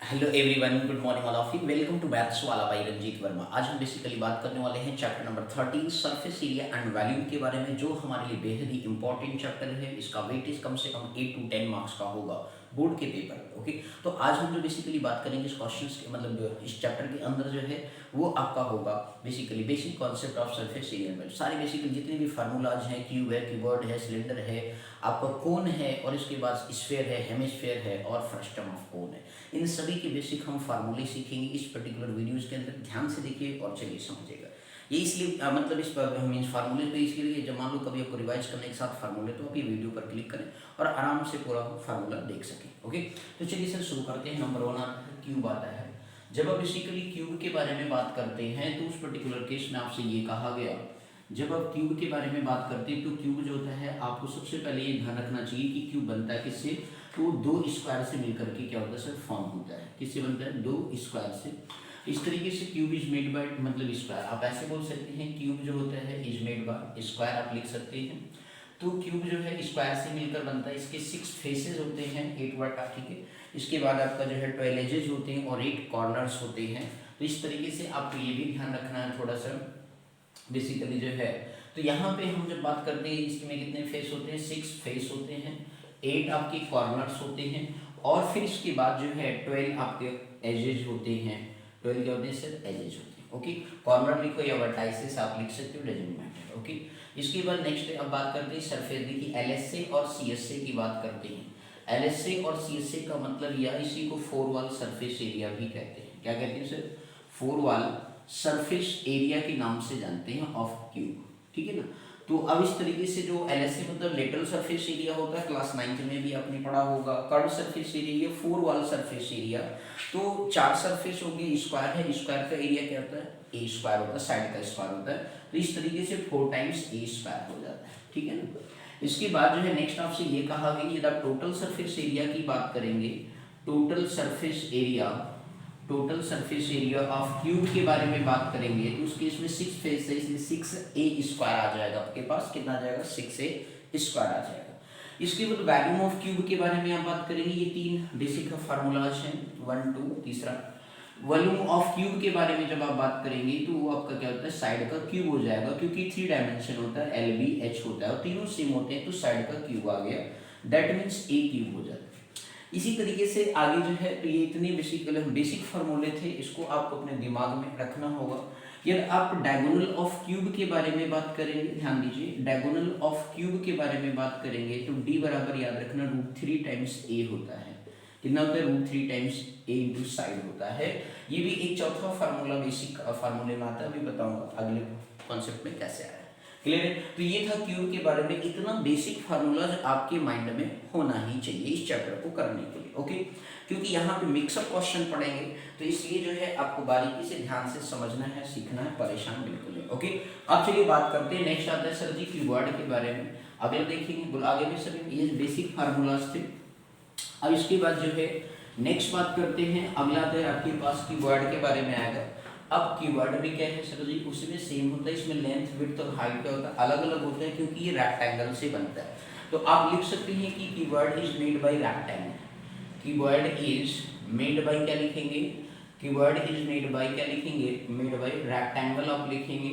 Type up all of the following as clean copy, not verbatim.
Hello everyone, good morning all of you. Welcome to maths वाला by Ranjeet Verma. आज हम basically बात करने वाले हैं chapter number 13 surface area and volume के बारे में, जो हमारे लिए बेहद ही इंपॉर्टेंट चैप्टर है। इसका वेटेज कम से कम 8 to 10 मार्क्स का होगा बोर्ड के पेपर में। ओके, तो आज हम जो बेसिकली बात करेंगे इस क्वेश्चंस के मतलब इस चैप्टर के अंदर जो है वो आपका होगा basically basic concept of surface area. सारे बेसिकली जितने भी फार्मूलाज हैं, क्यूब है, क्यूबॉइड है, सिलेंडर है, आपका कोन है, और इसके बाद स्फीयर है, हेमिस्फीयर है और फ्रस्टम ऑफ कोन है। इन सभी के बेसिक हम फार्मूले सीखेंगे इस पर्टिकुलर वीडियोस के अंदर। ध्यान से देखिए और चलिए समझिएगा। ये इसलिए मतलब इस पर मीन्स फार्मूले पे इसलिए जब मान लो कभी आपको रिवाइज करने के साथ फार्मूले, तो आप ये वीडियो पर क्लिक करें और आराम से पूरा फार्मूला देख सकें। ओके, तो चलिए सर शुरू करते हैं। नंबर 1 आता है क्यूब आता है। जब आप बेसिकली क्यूब के बारे में बात करते हैं तो उस पर्टिकुलर केस में आपसे ये कहा गया, जब आप क्यूब के बारे में बात करते हैं तो क्यूब जो होता है आपको सबसे पहले ये ध्यान रखना चाहिए कि क्यूब बनता है किससे, तो दो स्क्वायर से मिलकर के क्या होता है सर, फॉर्म होता है। किससे बनता है? दो स्क्वायर से। इस तरीके से क्यूब इज मेड बाय मतलब स्क्वायर, आप ऐसे बोल सकते हैं क्यूब जो होता है इज मेड बाय स्क्वायर, आप लिख सकते हैं। तो क्यूब जो है स्क्वायर से मिलकर बनता है। इसके 6 फेसेस होते हैं, 8 वर्ड, ठीक है। इसके बाद आपका जो है 12 एजेज होते हैं और 8 कॉर्नर्स होते हैं। तो इस तरीके से आपको ये भी ध्यान रखना है थोड़ा सा बेसिकली जो है। तो यहाँ पे हम जब बात करते हैं इसमें कितने फेस होते हैं, 6 फेस होते हैं, 8 आपके कॉर्नर्स होते हैं, और फिर इसके बाद जो है 12 आपके एजेज होते हैं। 12 क्या होते हैं सर? एजेज होते हैं। ओके, कॉर्नर लिखो या वर्टाइसेस आप लिख सकते हो, डजंट मैटर। ओके, इसके बाद नेक्स्ट अब बात करते हैं सरफेस। देखिए एलएसए और सीएसए की बात करते हैं। एलएसए और सीएसए का मतलब या इसी को फोर वॉल सरफेस एरिया भी कहते हैं। क्या कहते हैं sir? Four wall surface area के नाम से जानते हैं ऑफ क्यूब, ठीक है ना। तो अब इस तरीके से जो एलएसए मतलब लेटरल सरफेस एरिया होता है, क्लास 9th में भी आपने पढ़ा होगा। Curve surface area, four wall surface area, तो 4 सरफेस होंगे, स्क्वायर है, स्क्वायर का एरिया क्या होता है? ए स्क्वायर होता है, साइड का स्क्वायर होता है। तो इस तरीके से 4 टाइम्स ए स्क्वायर हो जाता है, ठीक है ना। इसके बाद जो है नेक्स्ट आपसे ये कहा गया, यदि आप टोटल सरफेस एरिया की बात करेंगे, total surface area, total surface area of cube के बारे में बात करेंगे तो उसके इसमें 6 फेस है, इसलिए 6a स्क्वायर आ जाएगा। आपके पास कितना आ जाएगा? 6a स्क्वायर आ जाएगा। इसके बाद वॉल्यूम ऑफ क्यूब के बारे में आप बात करेंगे। ये 3 बेसिक फार्मूलाज हैं, 1 2 तीसरा। वॉल्यूम ऑफ क्यूब के बारे में जब आप बात करेंगे तो वो आपका क्या होता है? साइड का क्यूब हो जाएगा, क्योंकि 3 डायमेंशन होता है, एल बी एच होता है और तीनों सेम होते हैं, तो साइड का क्यूब आ गया, दैट मीन्स ए क्यूब हो जाता है। इसी तरीके से आगे जो है, तो ये इतने बेसिक फार्मूले थे, इसको आपको अपने दिमाग में रखना होगा। यदि आप डायगोनल ऑफ क्यूब के बारे में बात करेंगे, ध्यान दीजिए, डायगोनल ऑफ क्यूब के बारे में बात करेंगे तो डी बराबर याद रखना √3 टाइम्स ए होता है। कितना होता है? √3 टाइम्स ए इंटू साइड होता है। ये भी एक चौथा फार्मूला बेसिक फार्मूले में आता है, अभी बताऊंगा अगले कॉन्सेप्ट में कैसे आया है। क्लियर है? तो ये था क्यूब के बारे में। इतना बेसिक फार्मूला आपके माइंड में होना ही चाहिए इस चैप्टर को करने के लिए। ओके, क्योंकि यहाँ पे मिक्सअप क्वेश्चन पढ़ेंगे, तो इसलिए जो है आपको बारीकी से ध्यान से समझना है, सीखना है, परेशान बिल्कुल है। ओके, अब चलिए बात करते हैं। नेक्स्ट आता है सर जी क्यूबॉइड के बारे में। अगले देखेंगे, आगे में सभी ये बेसिक फार्मूलाज थे। अब इसके बाद जो है नेक्स्ट बात करते हैं, अगला आता है आपके पास क्यूबॉइड के बारे में आएगा। अब क्यूबॉइड में क्या है सर जी? उसमें सेम होता है, इसमें लेंथ, विड्थ और हाइट क्या होता है? अलग अलग होता है, क्योंकि ये रेक्टेंगल से बनता है। तो आप लिख सकते हैं कि cuboid is made by rectangle. Cuboid is made by क्या लिखेंगे? क्यूबॉइड इज मेड बाय क्या लिखेंगे? मेड बाय रेक्टेंगल आप लिखेंगे।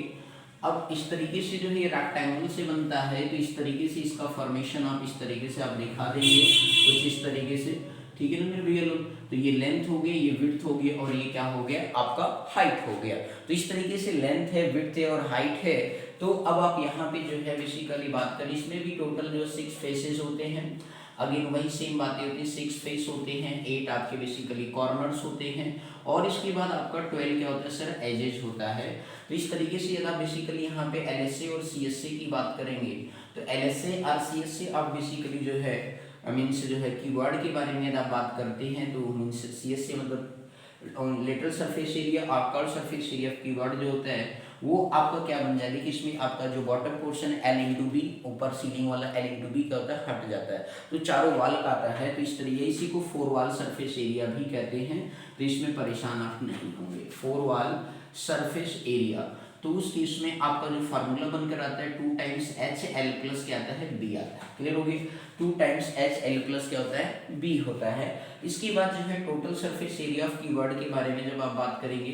अब इस तरीके से जो है ये रेक्टेंगल से बनता है, तो इस तरीके से इसका फॉर्मेशन आप इस तरीके से आप दिखा देंगे कुछ इस तरीके से, ठीक है ना मेरे भैया लोग। तो ये लेंथ हो गई, ये विड्थ हो गई, और ये क्या हो गया? आपका हाइट हो गया। तो इस तरीके से लेंथ है, विड्थ है और हाइट है। तो अब आप यहाँ पे जो है बेसिकली बात करें, इसमें भी टोटल जो 6 फेसेस होते हैं। अगेन वही सेम बातें होती हैं, 6 फेस होते हैं, 8 आपके बेसिकली कॉर्नर्स होते हैं, और इसके बाद आपका 12 क्या होता है सर? एजेज होता है। तो इस तरीके से यदि आप बेसिकली यहाँ पे एलएसए और सीएसए की बात करेंगे, तो एलएसए और सीएसए आप बेसिकली जो है मीन्स जो है कीवर्ड के बारे में यदि आप बात करते हैं तो मीन्स सीएसए मतलब लेटरल सरफेस एरिया और कर्व सरफेस एरिया कीवर्ड जो होता है वो आपका क्या बन जाएगा कि इसमें आपका जो बॉटम पोर्शन है एल इंटू बी, ऊपर सीलिंग वाला एल इंटू बी क्या होता है? हट जाता है, तो चारों वाल का आता है। तो इस तरीके इसी को फोर वाल सरफेस एरिया भी कहते हैं, तो इसमें परेशान आप नहीं होंगे। फोर वाल सरफेस एरिया, तो उस केस में आपका जो फार्मूला बनकर आता है 2 टाइम्स एच एल प्लस क्या आता है बी आता है। क्लियर होगी? 2 टाइम्स एच एल प्लस क्या होता है बी होता है। इसके बाद जो है total surface area of keyword के बारे में जब आप बात करेंगे,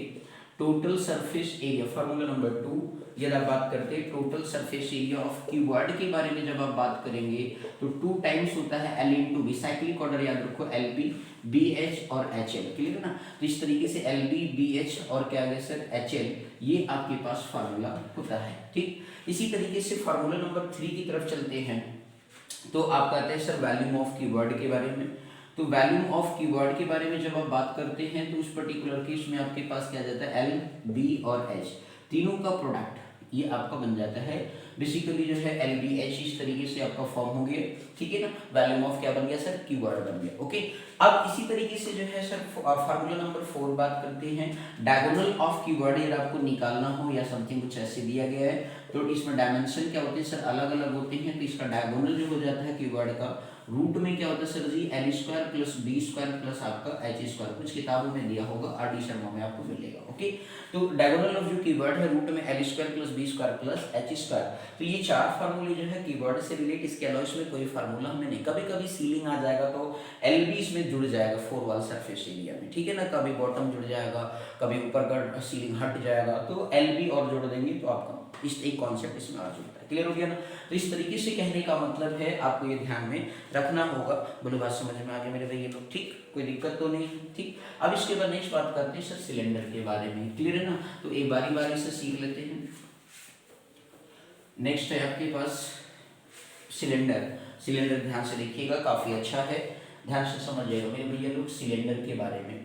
total surface area formula number 2, यदि आप बात करते हैं total surface area of keyword के बारे में जब आप बात करेंगे तो 2 टाइम्स होता है L into B, cyclic order याद रखो, एल बी बी एच और एच एल। क्लियर है ना? तो इस तरीके से एल बी बी एच और क्या है सर एच एल, ये आपके पास फार्मूला होता है। ठीक, इसी तरीके से फार्मूला नंबर 3 की तरफ चलते हैं। तो आप कहते हैं सर वैल्यूम ऑफ कीवर्ड के बारे में। तो वैल्यूम ऑफ कीवर्ड के बारे में जब आप बात करते हैं तो उस पर्टिकुलर केस में आपके पास क्या जाता है एल बी और एच, तीनों का प्रोडक्ट ये आपका बन जाता है बेसिकली जो है एल बी एच, इस तरीके से आपका फॉर्म हो गया। ठीक है ना? वैल्यूम ऑफ क्या बन गया सर कीवर्ड बन गया। ओके, अब इसी तरीके से जो है सर फार्मूला नंबर 4 बात करते हैं डायगोनल ऑफ कीवर्ड। यदि आपको निकालना हो या समथिंग कुछ ऐसे दिया गया है तो इसमें डायमेंशन क्या होते हैं सर अलग अलग होते हैं। तो इसका डायगोनल जो हो जाता है कीवर्ड का रूट में क्या होता है sir ji L square plus B square plus आपका एच स्क्वायर, कुछ किताबों में दिया होगा, आर डी शर्मा में आपको मिलेगा। ओके, तो डायगोनल ऑफ जो कीवर्ड है रूट में L square plus B square plus H square. तो ये 4 फार्मूले जो है कीवर्ड से रिलेट, इसके अलावा इसमें कोई फार्मूला हमें नहीं। कभी कभी सीलिंग आ जाएगा तो एल बी इसमें जुड़ जाएगा 4 वाल सरफेस एरिया में। ठीक है ना? कभी बॉटम जुड़ जाएगा, कभी ऊपर का सीलिंग हट जाएगा, तो एल बी और जोड़ देंगे तो आपका इस एक कॉन्सेप्ट इसमें आ जाता है। क्लियर हो गया ना? तो इस तरीके से कहने का मतलब है आपको ये ध्यान में रखना होगा। बोलो बात समझ में आ गया मेरे भैया लोग? ठीक, कोई दिक्कत तो नहीं? ठीक, अब इसके बाद नेक्स्ट बात करते हैं सर सिलेंडर के बारे में। क्लियर है ना? तो एक बारी बारी से सीख लेते हैं। नेक्स्ट है आपके पास सिलेंडर। सिलेंडर ध्यान से देखिएगा, काफी अच्छा है, ध्यान से समझिएगा मेरे भैया लोग सिलेंडर के बारे में।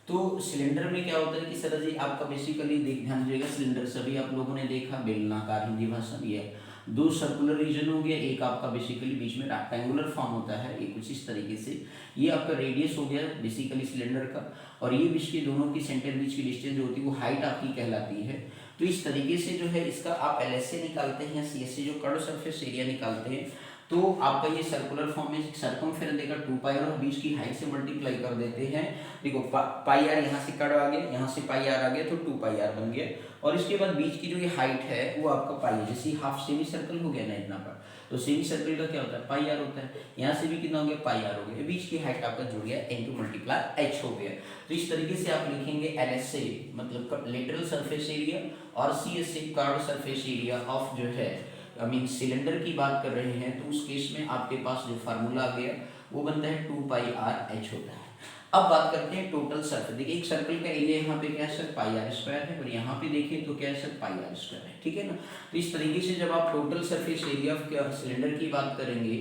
तो सिलेंडर में क्या होता है कि सर जी आपका बेसिकली ध्यान दीजिएगा, सिलेंडर सभी आप लोगों ने देखा, बेलनाकार हिंदी भाषा भी है, 2 सर्कुलर रीजन हो गया, एक आपका बेसिकली बीच में रेक्टेंगुलर फॉर्म होता है, ये कुछ इस तरीके से, ये आपका रेडियस हो गया बेसिकली सिलेंडर का, और ये बीच के दोनों की सेंटर बीच की डिस्टेंस जो होती है वो हाइट आपकी कहलाती है। तो इस तरीके से जो है इसका आप एल एस से निकालते हैं, सी एस से जो कर्व सरफेस एरिया निकालते हैं, तो आपका ये सर्कुलर फॉर्म में सर्कमफेरेंस देकर 2 पाई और बीच की हाइट से मल्टीप्लाई कर देते हैं। देखो पाई आर यहाँ से कट आ गया, यहाँ से पाई आर आ गया, तो 2 पाई आर बन गया, और इसके बाद बीच की जो ये हाइट है वो आपका पाई है। जैसे हाफ सेमी सर्कल हो गया ना इतना पर, तो सेमी सर्कल का क्या होता है पाई आर होता है, यहाँ से भी कितना हो गया पाई आर हो गया, बीच की हाइट आपका जुड़ गया इनटू मल्टीप्लाई एच हो गया। तो इस तरीके से आप लिखेंगे एल एस से मतलब लेटरल सरफेस एरिया और सी एस से कर्व सरफेस एरिया ऑफ जो है आई मीन सिलेंडर की बात कर रहे हैं, तो उस केस में आपके पास जो फार्मूला आ गया वो बनता है 2 पाई आर एच होता है। अब बात करते हैं टोटल सर्कल। देखिए एक सर्कल का एरिया यहाँ पे क्या है सर पाई आर स्क्वायर है, और यहाँ पे देखिए तो क्या है सर पाई आर स्क्वायर है। ठीक है ना? तो इस तरीके से जब आप total surface area of cylinder की बात करेंगे,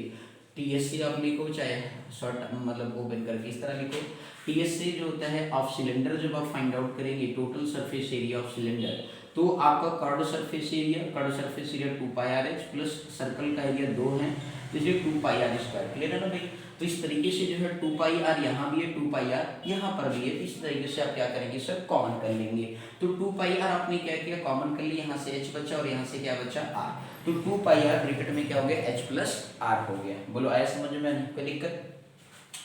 टी एस सी आप लिखो, चाहे शॉर्ट मतलब ओपन करके इस तरह लिखो, टी एस सी जो होता है ऑफ सिलेंडर, जब आप फाइंड आउट करेंगे total surface area of cylinder, तो आपका curve surface area 2 pi R H plus circle का एरिया 2 है, तो ये 2 पाई आर स्क्वायर। क्लियर है ना भाई? तो इस तरीके से जो है 2 पाई आर यहाँ भी है, 2 पाई आर यहाँ पर भी है, इस तरीके से आप क्या करेंगे सर कॉमन कर लेंगे। तो 2 पाई आर आपने क्या किया कॉमन कर लिया, यहाँ से h बचा और यहाँ से क्या बचा r, तो 2 पाई आर ब्रैकेट में क्या हो गया h प्लस r हो गया। बोलो आया समझ में? कोई दिक्कत?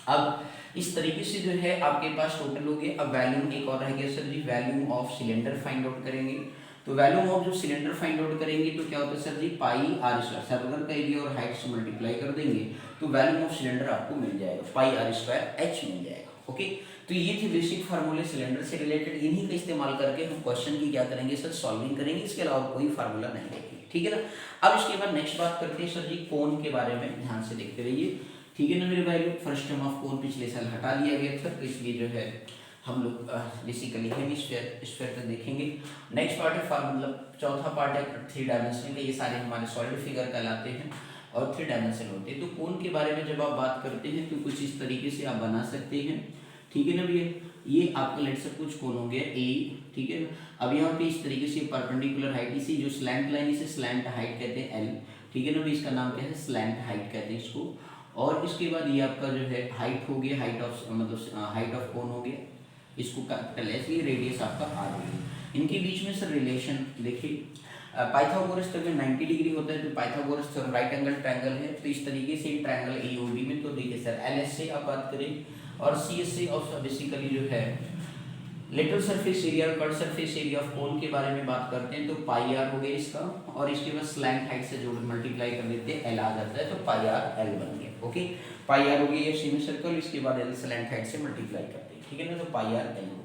अब इस तरीके से जो है आपके पास टोटल हो गया। अब वैल्यूम एक और रह गया sir ji, volume of cylinder find out करेंगे। तो वैल्यूम ऑफ जो सिलेंडर फाइंड आउट करेंगे तो क्या होता है sir ji pi are square, circle का एरिया और हाइट से मल्टीप्लाई कर देंगे तो वैल्यूम ऑफ सिलेंडर आपको मिल जाएगा, पाई आर स्क्वायर एच मिल जाएगा। ओके, तो ये थे बेसिक फार्मूले सिलेंडर से रिलेटेड, इन्हीं का इस्तेमाल करके हम क्वेश्चन की क्या करेंगे सर सॉल्विंग करेंगे, इसके अलावा कोई फार्मूला नहीं देखेंगे। ठीक है ना? अब इसके बाद नेक्स्ट बात करते हैं सर जी कोन के बारे में, ध्यान से देखते रहिए। ठीक है ना मेरे भाई लोग? फर्स्ट टर्म ऑफ कोन पिछले साल हटा लिया गया था, तो इसलिए जो है हम लोग बेसिकली हेमिस्फीयर तक देखेंगे। नेक्स्ट पार्ट है मतलब चौथा पार्ट है 3 डायमेंशन का, ये सारे हमारे सॉलिड फिगर कहलाते हैं और 3 डायमेंशन होते हैं। तो कोन के बारे में जब आप बात करते हैं तो कुछ इस तरीके से आप बना सकते हैं। ठीक है ना भैया? ये आपका लेट से कुछ कोन हो गया ए, ठीक है ना? अब यहाँ पे इस तरीके से परपेंडिकुलर हाइट, इसी जो स्लैंट लाइन इसे स्लैंट हाइट कहते हैं एल, ठीक है ना भाई? इसका नाम क्या है स्लैंट हाइट कहते हैं इसको। और इसके बाद ये आपका जो है हाइट हो गया, हाइट ऑफ मतलब हाइट ऑफ कोन हो गया, इसको कैपिटल एस, ये रेडियस आपका आर होगी। इनके बीच में सर रिलेशन देखिए, पाइथागोरस में 90 डिग्री होता है, तो पाइथागोरस राइट एंगल ट्रायंगल है, तो इस तरीके से ट्रायंगल एओबी में, तो देखिए सर एल एस से आप बात करें और सी एस से और बेसिकली जो है लेटरल सरफेस एरिया और cut surface area of cone के बारे में बात करते हैं तो पाई आर हो गया इसका, और इसके बाद स्लैंट हाइट से जोड़ मल्टीप्लाई कर देते हैं, एल आ जाता है तो पाई आर एल बन गया। ओके, पाई आर हो गया ये सेमी सर्कल, इसके बाद एल स्लैंट हाइट से मल्टीप्लाई करते हैं, ठीक है ना, तो पाई आर एल हो गया।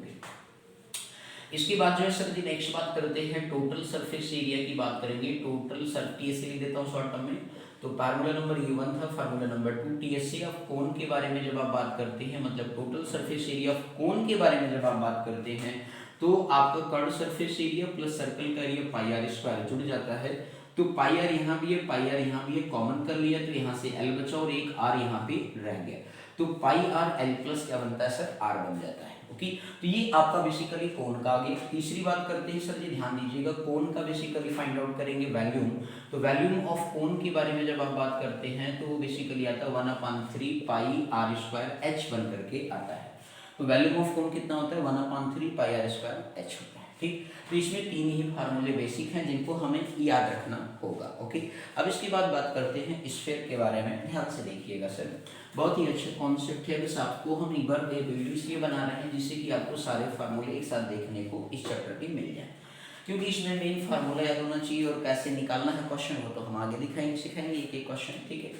इसके बाद जो है सर जी नेक्स्ट बात करते हैं टोटल सरफेस एरिया की बात करेंगे। टोटल टीएसए लिख देता हूँ शॉर्ट टर्म में, तो फार्मूला नंबर ये 1 था, formula number 2 TSA of cone के बारे में जब आप बात करते हैं, मतलब total surface area of cone के बारे में जब आप बात करते हैं तो आपका curve surface area plus circle का एरिया पाई आर स्क्वायर जुड़ जाता है। तो पाई आर यहाँ भी है, पाई आर यहाँ भी है, कॉमन कर लिया तो यहाँ से एल बचा और एक आर यहाँ पे रह गया, तो पाई आर एल प्लस क्या बनता है सर, आर बन जाता है। ओके, तो ये आपका बेसिकली कोण का आ गया। तीसरी बात करते हैं सर जी, ध्यान दीजिएगा, कोण का बेसिकली फाइंड आउट करेंगे वैल्यूम। तो वैल्यूम ऑफ कोण के बारे में जब आप बात करते हैं तो वो बेसिकली आता है 1/3 पाई आर स्क्वायर एच बन करके आता है। तो वैल्यूम ऑफ कोण कितना होता है, 1/3 पाई आर स्क्वायर एच होता है। ठीक, तो इसमें 3 ही फार्मूले बेसिक हैं जिनको हमें याद रखना होगा। ओके, अब इसके बाद बात करते हैं स्फीयर के बारे में। ध्यान से देखिएगा सर, बहुत ही अच्छा कॉन्सेप्ट है, बस आपको हम एक बार ये वीडियो इसलिए बना रहे हैं जिससे कि आपको सारे फार्मूले एक साथ देखने को इस चैप्टर के मिल जाए, क्योंकि इसमें मेन फार्मूला याद होना चाहिए और कैसे निकालना है क्वेश्चन वो तो हम आगे दिखाएंगे, सिखाएंगे एक एक क्वेश्चन। ठीक है,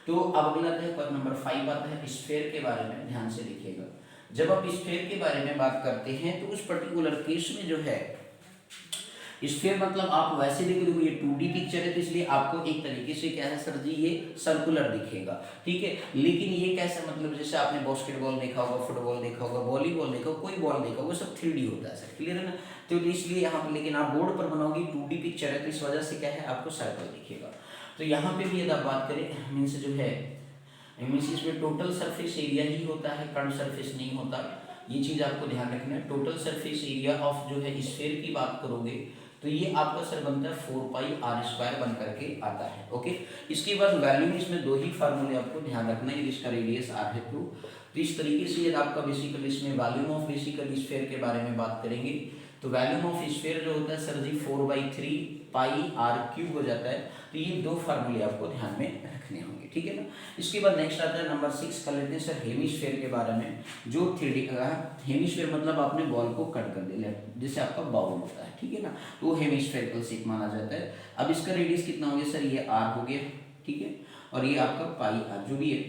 तो अब अगला है क्वेश्चन नंबर 5 आता है स्फीयर के बारे में। ध्यान से देखिएगा, जब आप स्फीयर के बारे में बात करते हैं तो उस पर्टिकुलर केस में जो है स्फीयर मतलब आप वैसे देखो, देखो ये 2D पिक्चर है तो इसलिए आपको एक तरीके से क्या है सर जी, ये सर्कुलर दिखेगा। ठीक है, लेकिन ये कैसे, मतलब जैसे आपने बास्केटबॉल देखा होगा, फुटबॉल देखा होगा, वॉलीबॉल देखा होगा, कोई बॉल देखा होगा, सब 3D होता है सर, क्लियर है ना। तो इसलिए यहाँ पर, लेकिन आप बोर्ड पर बनाओगे 2D पिक्चर है तो इस वजह से क्या है आपको सर्कल दिखेगा। तो यहाँ पे भी यदि आप बात करें मीन्स जो है इसमें टोटल सरफेस एरिया ही होता है, कर्व सरफेस नहीं होता, ये चीज़ आपको ध्यान रखना है। टोटल सरफेस एरिया ऑफ जो है स्फीयर की बात करोगे तो ये आपका सर बनता है 4 पाई आर स्क्वायर बन करके आता है। ओके, इसके बाद वैल्यूम, इसमें 2 ही फार्मूले आपको ध्यान रखना है, इसका रेडियस आर है 2। तो इस तरीके से यदि आपका बेसिकली इसमें वॉल्यूम ऑफ बेसिकली स्फीयर के बारे में बात करेंगे तो वैल्यूम ऑफ स्फीयर जो होता है sir ji 4/3 pi R cube हो जाता है। तो ये 2 फार्मूले आपको ध्यान में रखने होंगे, ठीक है ना। इसके बाद नेक्स्ट आता है नंबर 6 कर लेते हैं सर हेमिस्फीयर के बारे में, जो 3D का है। हेमिस्फीयर मतलब आपने बॉल को कट कर दिया, जैसे आपका बाउल होता है, ठीक है ना, तो वो हेमिस्फेरिकल शेप माना जाता है। अब इसका रेडियस कितना हो गया सर, ये आर हो गया, ठीक है, और ये आपका पाई आर जो भी है,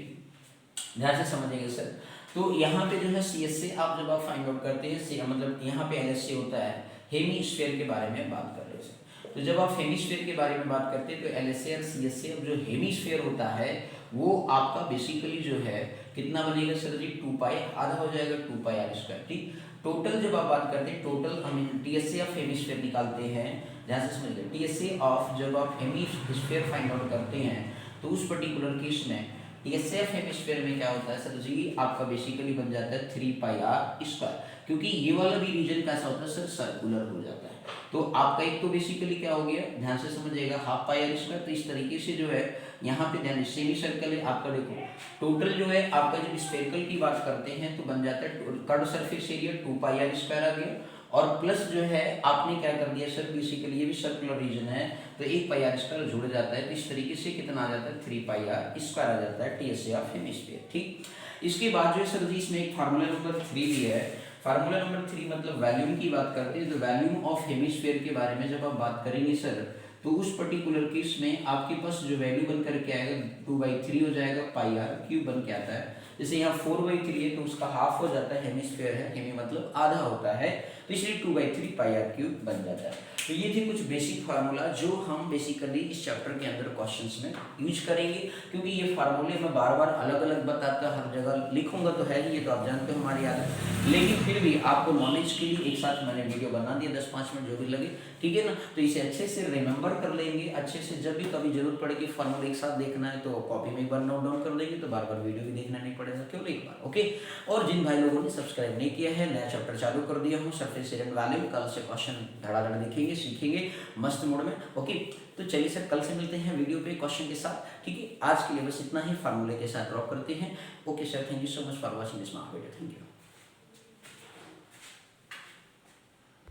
ध्यान से समझिएगा सर। तो यहाँ पे जो है सी एस से आप जब आप फाइंड आउट करते हैं मतलब यहाँ पे एल एस से होता है, हेमिस्फीयर के बारे में बात कर रहे हैं सर। तो जब आप हेमिस्फीयर के बारे में बात करते हैं तो एल एस से और सी एस से, अब जो हेमिस्फीयर होता है वो आपका बेसिकली जो है कितना बनेगा सर जी, 2 पाई, आधा हो जाएगा 2 पाई आर स्क्वायर। ठीक, टोटल जब आप बात करते हैं, टोटल हम टीएसए ऑफ हेमिस्फीयर निकालते हैं, ध्यान से समझिए, टीएसए ऑफ जब आप हेमिस्फीयर फाइंड आउट करते हैं तो उस पर्टिकुलर केस में टीएसए ऑफ हेमिस्फीयर में क्या होता है सर जी, आपका बेसिकली बन जाता है 3 पाई आर स्क्वायर, क्योंकि ये वाला भी रीजन कैसा होता है सर, सर्कुलर हो जाता है। तो आपका एक तो बेसिकली क्या हो गया, ध्यान से समझिएगा, हाफ पाई आर स्क्वायर। तो इस तरीके से जो है यहाँ पे ध्यान, सेमी सर्कल है आपका, देखो टोटल जो है आपका जब स्फेरिकल की बात करते हैं तो बन जाता है curve surface area 2 pi are square आ गया, और प्लस जो है आपने क्या कर दिया सर, बेसिकली ये भी सर्कुलर रीजन है तो 1 पाई आर स्क्वायर जुड़ जाता है, तो इस तरीके से कितना आ जाता है 3 पाई आर स्क्वायर आ जाता है टीएसए ऑफ हेमिस्फीयर। ठीक, इसके बाद जो है सर जी इसमें एक फार्मूला नंबर 3 भी है। फार्मूला नंबर 3 मतलब वैल्यूम की बात करते हैं, तो वैल्यूम ऑफ हेमिस्फीयर के बारे में जब आप बात करेंगे सर तो उस पर्टिकुलर केस में आपके पास जो वैल्यू बन करके आएगा 2/3 हो जाएगा पाई आर क्यूब बन के आता है। जैसे यहाँ 4/3 है तो उसका हाफ हो जाता है, हेमिस्फीयर है, हेमी मतलब आधा होता है, तो इसलिए 2/3 पाई आर क्यूब बन जाता है। तो ये थे कुछ बेसिक फार्मूला जो हम बेसिकली इस चैप्टर के अंदर क्वेश्चंस में यूज करेंगे, क्योंकि ये फार्मूले मैं बार बार अलग अलग बताता हर जगह लिखूंगा तो है ही, ये तो आप जानते हो हमारी आदत, लेकिन फिर भी आपको नॉलेज के लिए एक साथ मैंने वीडियो बना दिया 10-5 मिनट जो भी लगे, ठीक है ना। तो इसे अच्छे से रिमेंबर कर लेंगे, अच्छे से जब भी कभी जरूरत पड़ेगी फार्मूला एक साथ देखना है तो कॉपी में एक बार नोट डाउन कर लेंगे, तो बार बार वीडियो भी देखना नहीं पड़ेगा, केवल एक बार। ओके, और जिन भाई लोगों ने सब्सक्राइब नहीं किया है, नया चैप्टर चालू कर दिया हूँ सरफेस एरिया वैल्यूम, कल से क्वेश्चन धड़ाधड़ देखेंगे, सीखेंगे मस्त मोड में। ओके, तो चलिए सर कल से मिलते हैं वीडियो पे क्वेश्चन के साथ, ठीक है। आज के लिए बस इतना ही, फार्मूले के साथ ड्रॉप करते हैं। Okay sir, thank you so much for watching this video, thank you.